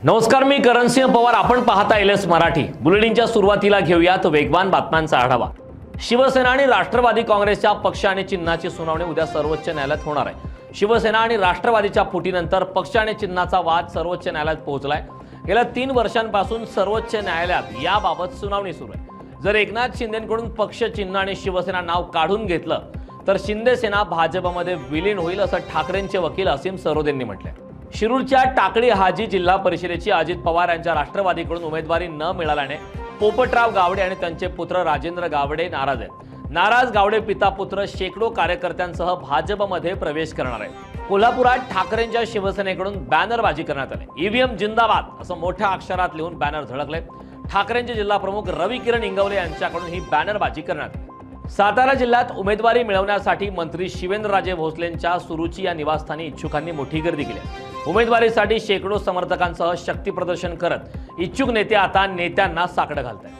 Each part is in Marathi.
नमस्कार, मी करणसिंह पवार. आपण पाहता एलएस मराठी. बुलेटिनच्या सुरुवातीला घेऊयात वेगवान बातम्यांचा आढावा. शिवसेना आणि राष्ट्रवादी काँग्रेसच्या पक्ष आणि चिन्हाची सुनावणी उद्या सर्वोच्च न्यायालयात होणार आहे. शिवसेना आणि राष्ट्रवादीच्या फुटीनंतर पक्ष आणि चिन्हाचा वाद सर्वोच्च न्यायालयात पोहोचलाय. गेल्या 3 वर्षांपासून सर्वोच्च न्यायालयात याबाबत सुनावणी सुरू आहे. जर एकनाथ शिंदेंकडून पक्ष, चिन्ह आणि शिवसेना नाव काढून घेतलं तर शिंदे सेना भाजपमध्ये विलीन होईल, असं ठाकरेंचे वकील असीम सरोदेंनी म्हटलंय. शिरूरच्या टाकळी हाजी जिल्हा परिषदेची अजित पवार यांच्या राष्ट्रवादीकडून उमेदवारी न मिळाल्याने पोपटराव गावडे आणि त्यांचे पुत्र राजेंद्र गावडे नाराज आहेत. नाराज गावडे पिता पुत्र शेकडो कार्यकर्त्यांसह भाजपमध्ये प्रवेश करणार आहेत. कोल्हापुरात ठाकरेंच्या शिवसेनेकडून बॅनरबाजी करण्यात आली. ईव्हीएम जिंदाबाद असं मोठ्या अक्षरात लिहून बॅनर झळकले. ठाकरेंचे जिल्हा प्रमुख रवी किरण इंगवले यांच्याकडून ही बॅनरबाजी करण्यात आली. सातारा जिल्ह्यात उमेदवारी मिळवण्यासाठी मंत्री शिवेंद्रराजे भोसलेंच्या सुरुची या निवासस्थानी इच्छुकांनी मोठी गर्दी केली. उमेदवारीसाठी शेकडो समर्थकांसह शक्ती प्रदर्शन करत इच्छुक नेते आता नेत्यांना साकडं घालतात.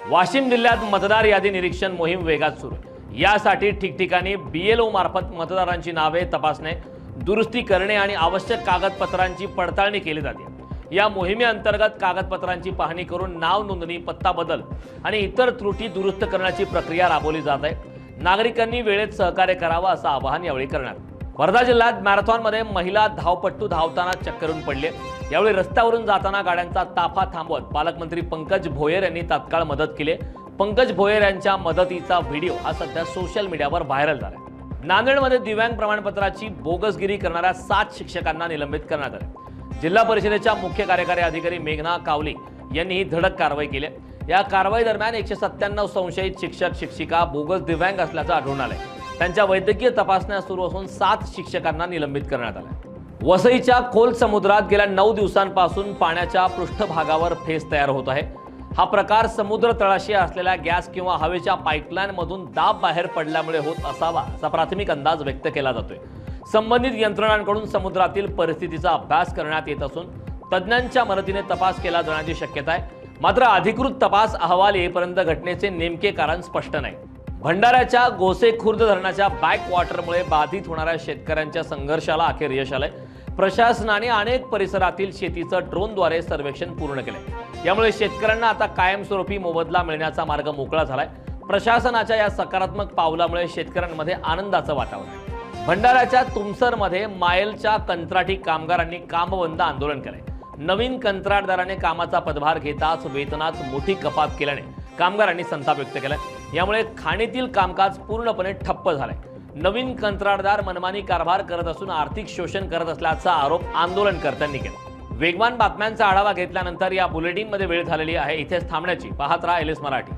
वाशिम जिल्ह्यात मतदार यादी निरीक्षण मोहीम वेगात सुरू आहे. यासाठी ठिकठिकाणी BLO मार्फत मतदारांची नावे तपासणे, दुरुस्ती करणे आणि आवश्यक कागदपत्रांची पडताळणी केली जाते. या मोहिमेअंतर्गत कागदपत्रांची पाहणी करून नाव नोंदणी, पत्ता बदल आणि इतर त्रुटी दुरुस्त करण्याची प्रक्रिया राबवली जात आहे. नागरिकांनी वेळेत सहकार्य करावं असं आवाहन यावेळी करण्यात आलं. वर्धा जिल्ह्यात मॅरेथॉनमध्ये महिला धावपट्टू धावताना चक्करून पडले. यावेळी रस्त्यावरून जाताना गाड्यांचा ताफा थांबवत पालकमंत्री पंकज भोयर यांनी तात्काळ मदत केली. पंकज भोयर यांच्या मदतीचा व्हिडिओ हा सध्या सोशल मीडियावर व्हायरल झाला. नांदेडमध्ये दिव्यांग प्रमाणपत्राची बोगसगिरी करणाऱ्या 7 शिक्षकांना निलंबित करण्यात आले. जिल्हा परिषदेच्या मुख्य कार्यकारी अधिकारी मेघना कावली यांनी ही धडक कारवाई केली. या कारवाई दरम्यान 197 संशयित शिक्षक शिक्षिका बोगस दिव्यांग असल्याचं आढळून आलंय. त्यांच्या वैद्यकीय तपासण्या सुरू असून 7 शिक्षकांना निलंबित करण्यात आलं. वसईच्या खोल समुद्रात गेल्या 9 दिवसांपासून पाण्याच्या पृष्ठभागावर फेस तयार होत आहे. हा प्रकार समुद्र तळाशी असलेल्या गॅस किंवा हवेच्या पाईपलाईन मधून दाब बाहेर पडल्यामुळे होत असावा असा प्राथमिक अंदाज व्यक्त केला जातोय. संबंधित यंत्रणांकडून समुद्रातील परिस्थितीचा अभ्यास करण्यात येत असून तज्ज्ञांच्या मदतीने तपास केला जाण्याची शक्यता आहे. मात्र अधिकृत तपास अहवाल येईपर्यंत घटनेचे नेमके कारण स्पष्ट नाही. भंडाऱ्याच्या गोसेखुर्द धरणाच्या बॅकवॉटरमुळे बाधित होणाऱ्या शेतकऱ्यांच्या संघर्षाला अखेर यश आलंय. प्रशासनाने अनेक परिसरातील शेतीचं ड्रोनद्वारे सर्वेक्षण पूर्ण केलंय. यामुळे शेतकऱ्यांना आता कायमस्वरूपी मोबदला मिळण्याचा मार्ग मोकळा झालाय. प्रशासनाच्या या सकारात्मक पावलामुळे शेतकऱ्यांमध्ये आनंदाचं वातावरण आहे. भंडाऱ्याच्या तुमसरमध्ये मायलच्या कंत्राटी कामगारांनी कामबंद आंदोलन केलंय. नवीन कंत्राटदाराने कामाचा पदभार घेताच वेतनात मोठी कपात केल्याने कामगारांनी संताप व्यक्त केलाय. यामुळे खाणीतील कामकाज पूर्णपणे ठप्प झालंय. नवीन कंत्राटदार मनमानी कारभार करत असून आर्थिक शोषण करत असल्याचा आरोप आंदोलनकर्त्यांनी केला. वेगवान बातम्यांचा आढावा घेतल्यानंतर या बुलेटिनमध्ये वेळ झालेली आहे. इथेच थांबण्याची. पाहत राहा एलएस मराठी.